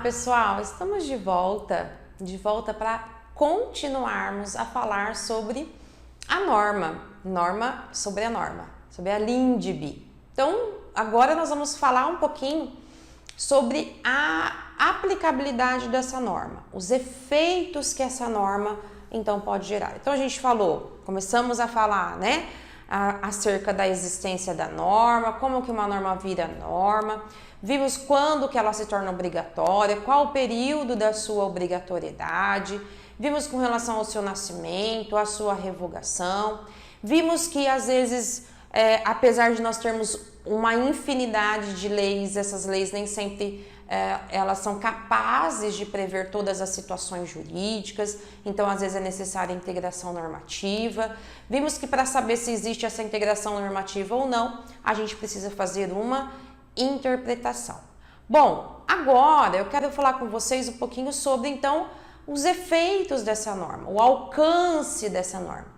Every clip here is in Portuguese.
Pessoal, estamos de volta para continuarmos a falar sobre a norma, sobre a LINDB. Então, agora nós vamos falar um pouquinho sobre a aplicabilidade dessa norma, os efeitos que essa norma então pode gerar. Então a gente começamos a falar, né, acerca da existência da norma, como que uma norma vira norma, vimos quando que ela se torna obrigatória, qual o período da sua obrigatoriedade, vimos com relação ao seu nascimento, a sua revogação, vimos que às vezes, apesar de nós termos uma infinidade de leis, essas leis nem sempre elas são capazes de prever todas as situações jurídicas, então às vezes é necessária a integração normativa. Vimos que para saber se existe essa integração normativa ou não, a gente precisa fazer uma interpretação. Bom, agora eu quero falar com vocês um pouquinho sobre então os efeitos dessa norma, o alcance dessa norma,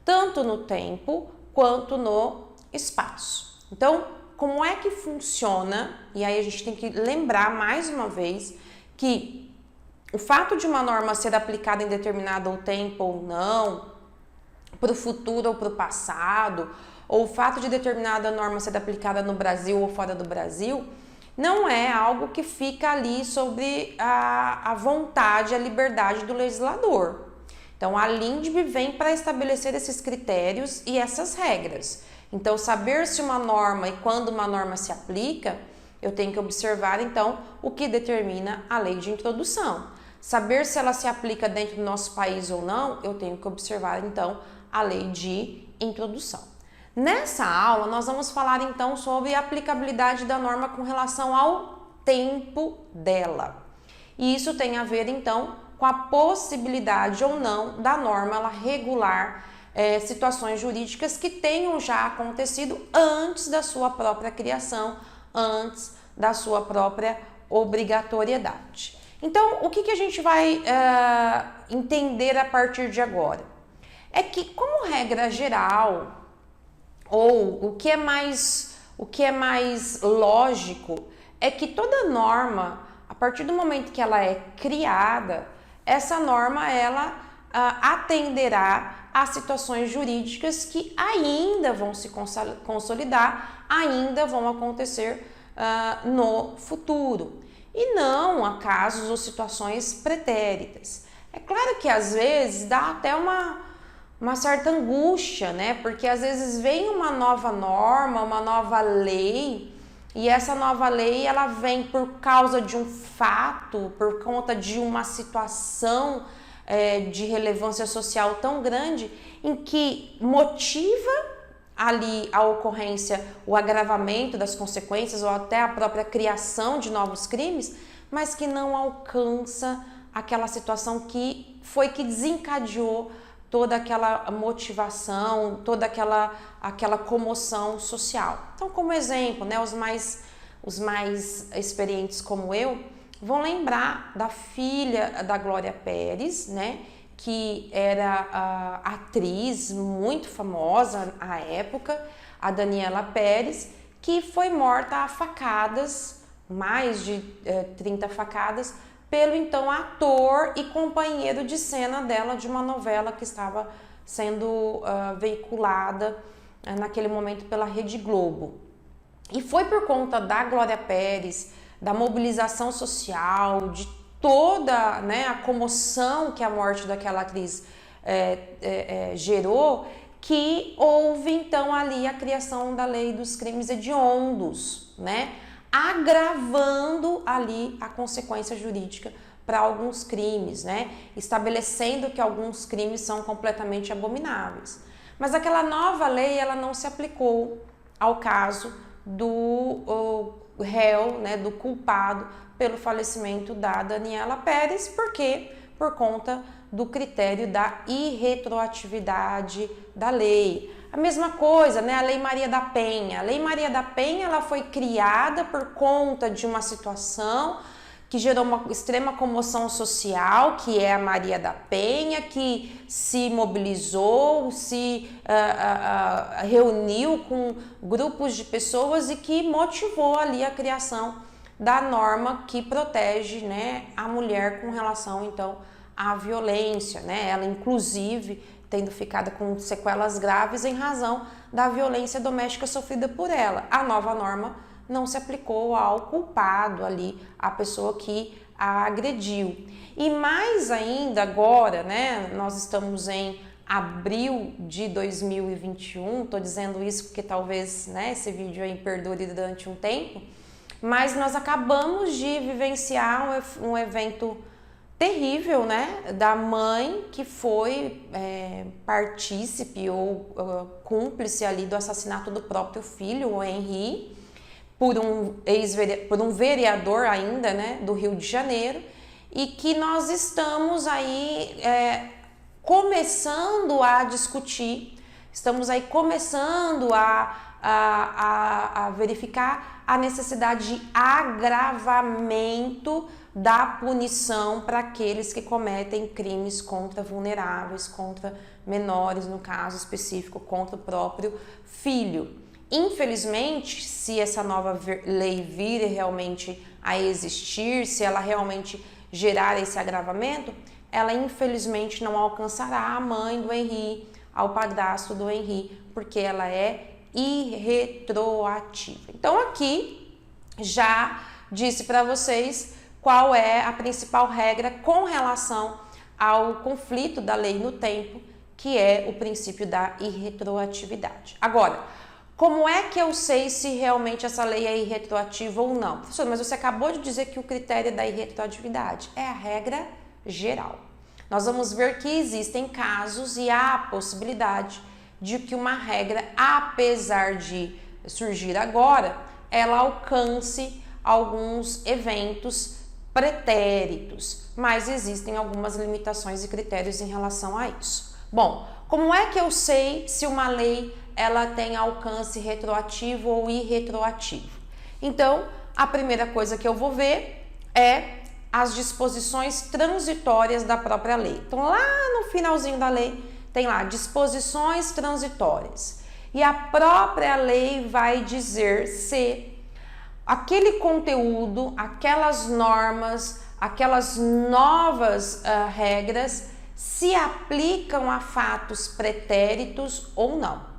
tanto no tempo quanto no espaço. Então, como é que funciona? E aí a gente tem que lembrar mais uma vez que o fato de uma norma ser aplicada em determinado tempo ou não, para o futuro ou para o passado, ou o fato de determinada norma ser aplicada no Brasil ou fora do Brasil, não é algo que fica ali sobre a vontade, a liberdade do legislador. Então, a LINDB vem para estabelecer esses critérios e essas regras. Então, saber se uma norma e quando uma norma se aplica, eu tenho que observar, então, o que determina a lei de introdução. Saber se ela se aplica dentro do nosso país ou não, eu tenho que observar, então, a lei de introdução. Nessa aula, nós vamos falar, então, sobre a aplicabilidade da norma com relação ao tempo dela. E isso tem a ver, então, com a possibilidade ou não da norma ela regular situações jurídicas que tenham já acontecido antes da sua própria criação, antes da sua própria obrigatoriedade. Então, o que a gente vai entender a partir de agora? É que, como regra geral, ou o que é mais lógico, é que toda norma, a partir do momento que ela é criada, essa norma ela atenderá a situações jurídicas que ainda vão se consolidar, ainda vão acontecer no futuro, e não a casos ou situações pretéritas. É claro que às vezes dá até uma certa angústia, né? Porque às vezes vem uma nova norma, uma nova lei, e essa nova lei ela vem por causa de um fato, por conta de uma situação de relevância social tão grande, em que motiva ali a ocorrência, o agravamento das consequências ou até a própria criação de novos crimes, mas que não alcança aquela situação que desencadeou toda aquela motivação, toda aquela comoção social. Então, como exemplo, né, os mais experientes como eu vão lembrar da filha da Glória Pérez, né, que era atriz muito famosa à época, a Daniela Pérez, que foi morta a facadas, mais de 30 facadas, pelo então ator e companheiro de cena dela de uma novela que estava sendo veiculada naquele momento pela Rede Globo. E foi por conta da Glória Pérez, da mobilização social, de toda, né, a comoção que a morte daquela atriz gerou, que houve então ali a criação da lei dos crimes hediondos, né, agravando ali a consequência jurídica para alguns crimes, né, estabelecendo que alguns crimes são completamente abomináveis. Mas aquela nova lei ela não se aplicou ao caso do réu, né, do culpado pelo falecimento da Daniela Pérez, porque por conta do critério da irretroatividade da lei. A mesma coisa, né, a Lei Maria da Penha. A Lei Maria da Penha ela foi criada por conta de uma situação que gerou uma extrema comoção social, que é a Maria da Penha, que se mobilizou, se reuniu com grupos de pessoas e que motivou ali a criação da norma que protege, né, a mulher com relação, então, à violência, né? Ela, inclusive, tendo ficado com sequelas graves em razão da violência doméstica sofrida por ela. A nova norma não se aplicou ao culpado ali, a pessoa que a agrediu. E mais ainda agora, né, nós estamos em abril de 2021, tô dizendo isso porque talvez, né, esse vídeo aí perdure durante um tempo, mas nós acabamos de vivenciar um evento terrível, né, da mãe que foi partícipe ou cúmplice ali do assassinato do próprio filho, o Henri, por um vereador ainda, né, do Rio de Janeiro, e que nós estamos aí começando a discutir, estamos aí começando a verificar a necessidade de agravamento da punição para aqueles que cometem crimes contra vulneráveis, contra menores, no caso específico, contra o próprio filho. Infelizmente, se essa nova lei vir realmente a existir, se ela realmente gerar esse agravamento, ela infelizmente não alcançará a mãe do Henri, ao padrasto do Henri, porque ela é irretroativa. Então aqui já disse para vocês qual é a principal regra com relação ao conflito da lei no tempo, que é o princípio da irretroatividade. Agora, como é que eu sei se realmente essa lei é irretroativa ou não? Professor, mas você acabou de dizer que o critério da irretroatividade é a regra geral. Nós vamos ver que existem casos e há a possibilidade de que uma regra, apesar de surgir agora, ela alcance alguns eventos pretéritos, mas existem algumas limitações e critérios em relação a isso. Bom, como é que eu sei se uma lei ela tem alcance retroativo ou irretroativo? Então, a primeira coisa que eu vou ver é as disposições transitórias da própria lei. Então, lá no finalzinho da lei, tem lá disposições transitórias. E a própria lei vai dizer se aquele conteúdo, aquelas normas, aquelas novas regras se aplicam a fatos pretéritos ou não.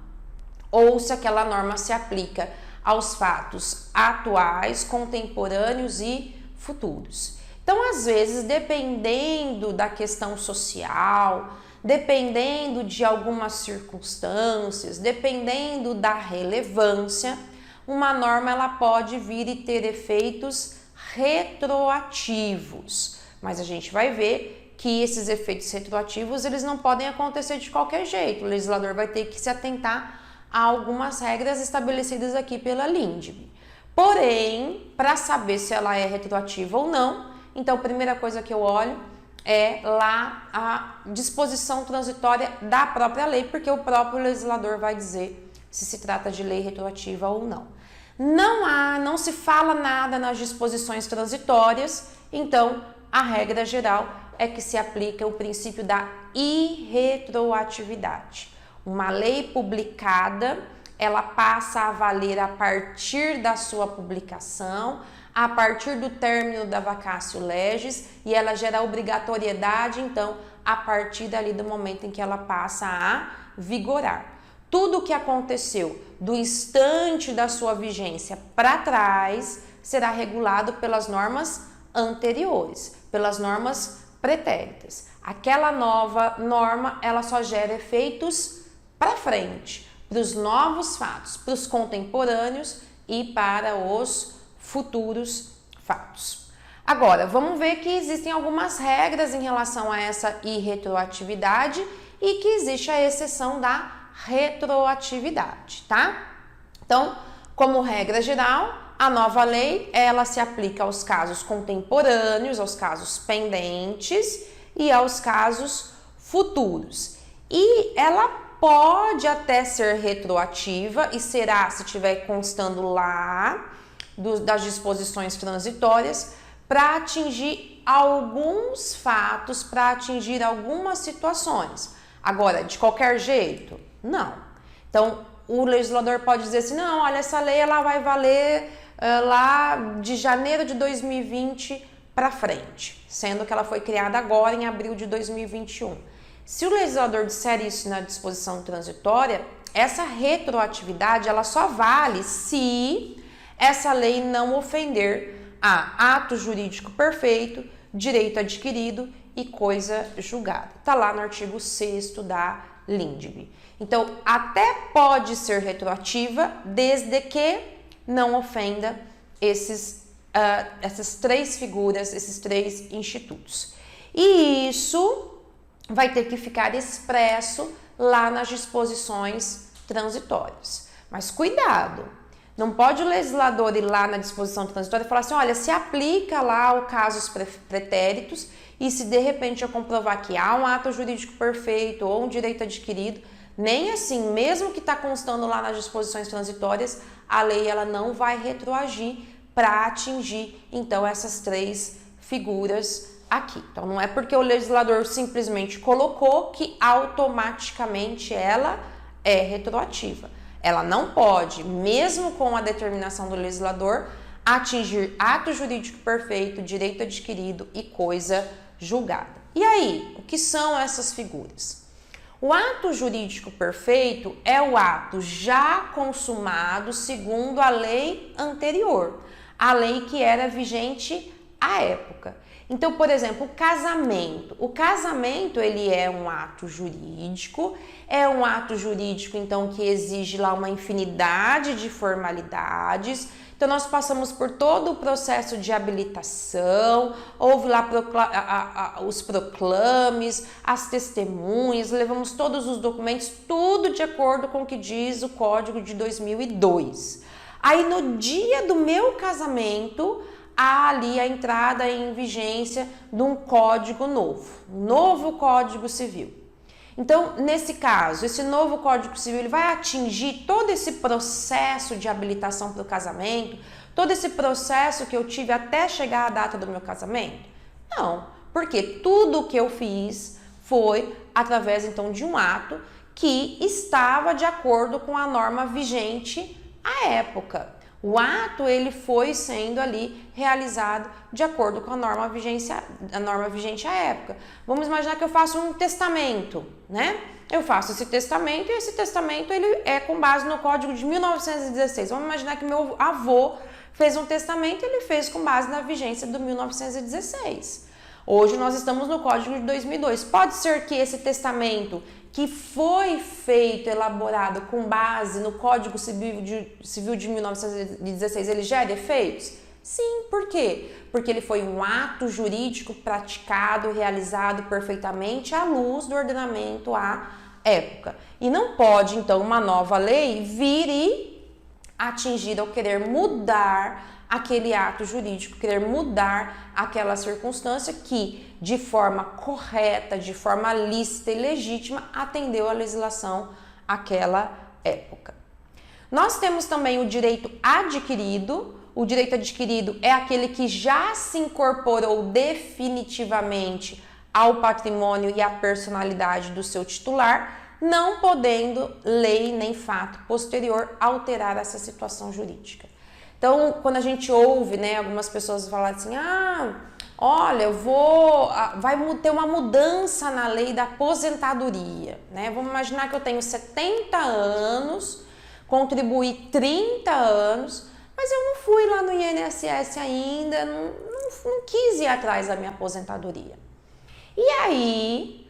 Ou se aquela norma se aplica aos fatos atuais, contemporâneos e futuros. Então, às vezes, dependendo da questão social, dependendo de algumas circunstâncias, dependendo da relevância, uma norma ela pode vir e ter efeitos retroativos. Mas a gente vai ver que esses efeitos retroativos eles não podem acontecer de qualquer jeito. O legislador vai ter que se atentar a algumas regras estabelecidas aqui pela LINDB. Porém, para saber se ela é retroativa ou não, então a primeira coisa que eu olho é lá a disposição transitória da própria lei, porque o próprio legislador vai dizer se se trata de lei retroativa ou não. Não se fala nada nas disposições transitórias, então a regra geral é que se aplica o princípio da irretroatividade. Uma lei publicada, ela passa a valer a partir da sua publicação, a partir do término da vacatio legis, e ela gera obrigatoriedade, então, a partir dali do momento em que ela passa a vigorar. Tudo o que aconteceu do instante da sua vigência para trás será regulado pelas normas anteriores, pelas normas pretéritas. Aquela nova norma, ela só gera efeitos para frente, para os novos fatos, para os contemporâneos e para os futuros fatos. Agora, vamos ver que existem algumas regras em relação a essa irretroatividade e que existe a exceção da retroatividade, tá? Então, como regra geral, a nova lei, ela se aplica aos casos contemporâneos, aos casos pendentes e aos casos futuros. E ela pode até ser retroativa e será, se estiver constando lá das disposições transitórias, para atingir alguns fatos, para atingir algumas situações. Agora, de qualquer jeito, não. Então, o legislador pode dizer assim, não, olha, essa lei ela vai valer lá de janeiro de 2020 para frente, sendo que ela foi criada agora em abril de 2021. Se o legislador disser isso na disposição transitória, essa retroatividade ela só vale se essa lei não ofender a ato jurídico perfeito, direito adquirido e coisa julgada. Está lá no artigo 6º da LINDB. Então, até pode ser retroativa, desde que não ofenda essas três figuras, esses três institutos. E isso vai ter que ficar expresso lá nas disposições transitórias. Mas cuidado, não pode o legislador ir lá na disposição transitória e falar assim, olha, se aplica lá o casos pretéritos e se de repente eu comprovar que há um ato jurídico perfeito ou um direito adquirido, nem assim, mesmo que está constando lá nas disposições transitórias, a lei ela não vai retroagir para atingir, então, essas três figuras aqui. Então, não é porque o legislador simplesmente colocou que automaticamente ela é retroativa. Ela não pode, mesmo com a determinação do legislador, atingir ato jurídico perfeito, direito adquirido e coisa julgada. E aí, o que são essas figuras? O ato jurídico perfeito é o ato já consumado segundo a lei anterior, a lei que era vigente à época. Então, por exemplo, o casamento. O casamento, ele é um ato jurídico, então, que exige lá uma infinidade de formalidades. Então, nós passamos por todo o processo de habilitação, houve lá os proclames, as testemunhas, levamos todos os documentos, tudo de acordo com o que diz o Código de 2002. Aí, no dia do meu casamento, há ali a entrada em vigência de um código novo Código Civil. Então, nesse caso, esse novo Código Civil ele vai atingir todo esse processo de habilitação para o casamento, todo esse processo que eu tive até chegar à data do meu casamento? Não, porque tudo o que eu fiz foi através, então, de um ato que estava de acordo com a norma vigente à época. O ato ele foi sendo ali realizado de acordo com a norma vigente à época. Vamos imaginar que eu faço um testamento, né? Eu faço esse testamento e esse testamento ele é com base no Código de 1916. Vamos imaginar que meu avô fez um testamento e ele fez com base na vigência do 1916. Hoje nós estamos no Código de 2002. Pode ser que esse testamento que foi feito, elaborado com base no Código Civil de 1916, ele gera efeitos? Sim, por quê? Porque ele foi um ato jurídico praticado, realizado perfeitamente à luz do ordenamento à época. E não pode, então, uma nova lei vir e atingir ou querer mudar aquele ato jurídico, querer mudar aquela circunstância que, de forma correta, de forma lícita e legítima, atendeu à legislação àquela época. Nós temos também o direito adquirido. O direito adquirido é aquele que já se incorporou definitivamente ao patrimônio e à personalidade do seu titular, não podendo lei nem fato posterior alterar essa situação jurídica. Então, quando a gente ouve, né, algumas pessoas falarem assim, olha, vai ter uma mudança na lei da aposentadoria, né? Vamos imaginar que eu tenho 70 anos, contribuí 30 anos, mas eu não fui lá no INSS ainda, não quis ir atrás da minha aposentadoria. E aí,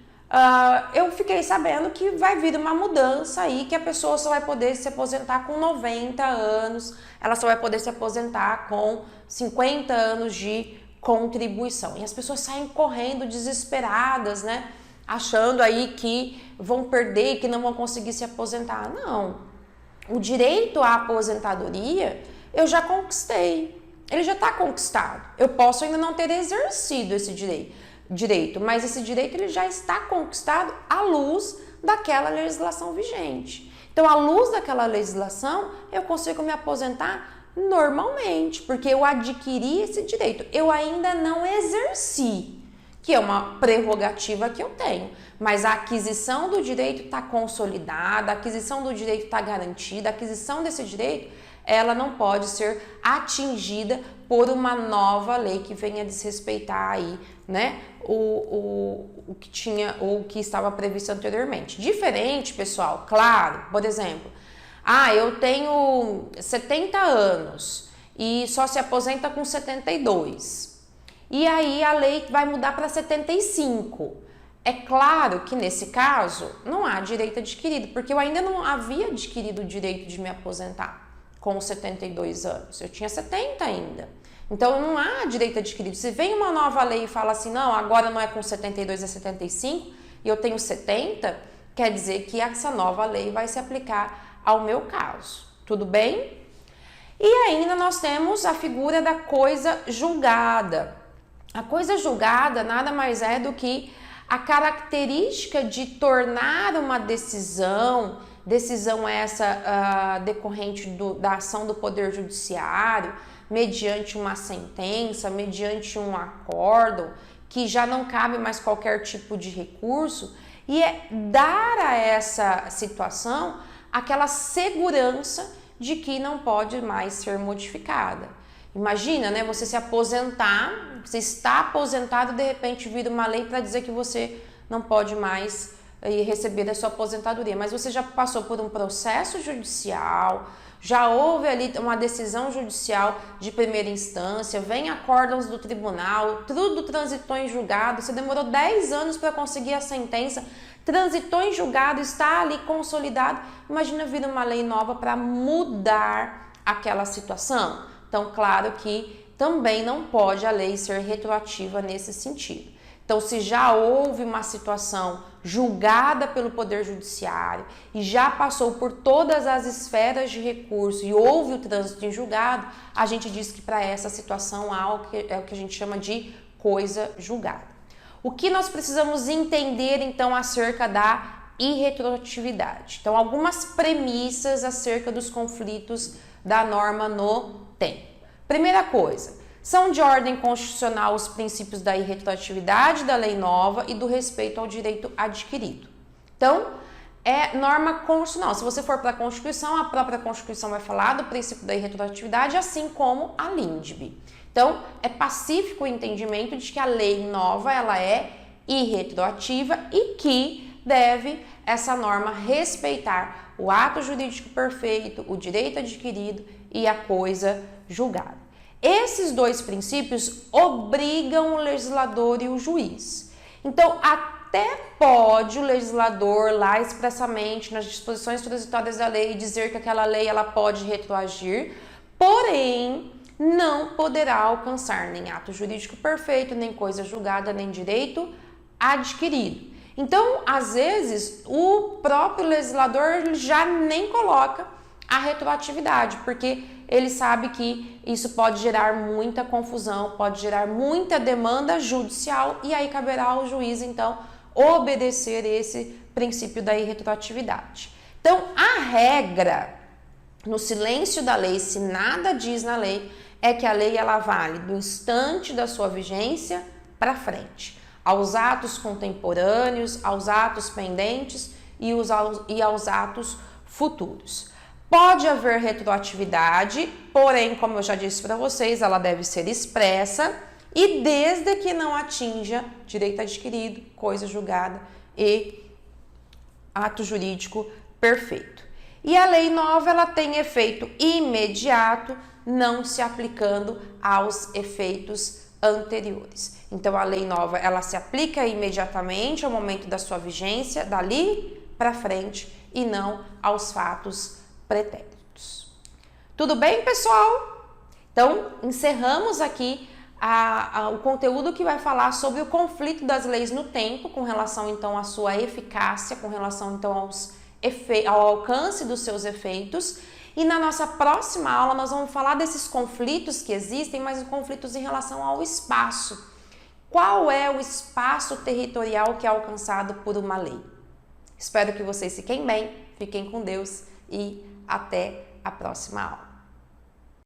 eu fiquei sabendo que vai vir uma mudança aí, que a pessoa só vai poder se aposentar com 90 anos, ela só vai poder se aposentar com 50 anos de contribuição. E as pessoas saem correndo desesperadas, né? Achando aí que vão perder, que não vão conseguir se aposentar. Não. O direito à aposentadoria eu já conquistei. Ele já está conquistado. Eu posso ainda não ter exercido esse direito, mas esse direito ele já está conquistado à luz daquela legislação vigente. Então, à luz daquela legislação, eu consigo me aposentar normalmente, porque eu adquiri esse direito. Eu ainda não exerci. que é uma prerrogativa que eu tenho, mas a aquisição do direito está consolidada, a aquisição do direito está garantida, a aquisição desse direito, ela não pode ser atingida por uma nova lei que venha desrespeitar aí, né, o que tinha ou que estava previsto anteriormente. Diferente, pessoal, claro, por exemplo, eu tenho 70 anos e só se aposenta com 72. E aí a lei vai mudar para 75. É claro que nesse caso não há direito adquirido, porque eu ainda não havia adquirido o direito de me aposentar com 72 anos. Eu tinha 70 ainda. Então não há direito adquirido. Se vem uma nova lei e fala assim, não, agora não é com 72, é 75, e eu tenho 70, quer dizer que essa nova lei vai se aplicar ao meu caso. Tudo bem? E ainda nós temos a figura da coisa julgada. A coisa julgada nada mais é do que a característica de tornar uma decisão essa decorrente da ação do Poder Judiciário, mediante uma sentença, mediante um acórdão, que já não cabe mais qualquer tipo de recurso, e é dar a essa situação aquela segurança de que não pode mais ser modificada. Imagina, né, você se aposentar, você está aposentado e de repente vira uma lei para dizer que você não pode mais receber a sua aposentadoria, mas você já passou por um processo judicial, já houve ali uma decisão judicial de primeira instância, vem acórdãos do tribunal, tudo transitou em julgado, você demorou 10 anos para conseguir a sentença, transitou em julgado, está ali consolidado, imagina vir uma lei nova para mudar aquela situação. Então, claro que também não pode a lei ser retroativa nesse sentido. Então, se já houve uma situação julgada pelo Poder Judiciário e já passou por todas as esferas de recurso e houve o trânsito em julgado, a gente diz que para essa situação é o que a gente chama de coisa julgada. O que nós precisamos entender, então, acerca da irretroatividade? Então, algumas premissas acerca dos conflitos da norma no tempo. Primeira coisa, são de ordem constitucional os princípios da irretroatividade da lei nova e do respeito ao direito adquirido. Então, é norma constitucional. Se você for para a Constituição, a própria Constituição vai falar do princípio da irretroatividade, assim como a LINDB. Então, é pacífico o entendimento de que a lei nova ela é irretroativa e que deve essa norma respeitar o ato jurídico perfeito, o direito adquirido e a coisa julgada. Esses dois princípios obrigam o legislador e o juiz. Então, até pode o legislador lá expressamente nas disposições transitórias da lei dizer que aquela lei ela pode retroagir, porém não poderá alcançar nem ato jurídico perfeito, nem coisa julgada, nem direito adquirido. Então, às vezes, o próprio legislador já nem coloca a retroatividade, porque ele sabe que isso pode gerar muita confusão, pode gerar muita demanda judicial e aí caberá ao juiz, então, obedecer esse princípio da irretroatividade. Então, a regra, no silêncio da lei, se nada diz na lei, é que a lei ela vale do instante da sua vigência para frente, aos atos contemporâneos, aos atos pendentes e aos atos futuros. Pode haver retroatividade, porém, como eu já disse para vocês, ela deve ser expressa e desde que não atinja direito adquirido, coisa julgada e ato jurídico perfeito. E a lei nova ela tem efeito imediato, não se aplicando aos efeitos anteriores. Então, a lei nova ela se aplica imediatamente ao momento da sua vigência, dali para frente, e não aos fatos pretéritos. Tudo bem, pessoal? Então, encerramos aqui o conteúdo que vai falar sobre o conflito das leis no tempo, com relação, então, à sua eficácia, com relação, então, ao alcance dos seus efeitos. E na nossa próxima aula, nós vamos falar desses conflitos que existem, mas os conflitos em relação ao espaço. Qual é o espaço territorial que é alcançado por uma lei? Espero que vocês fiquem bem, fiquem com Deus e até a próxima aula.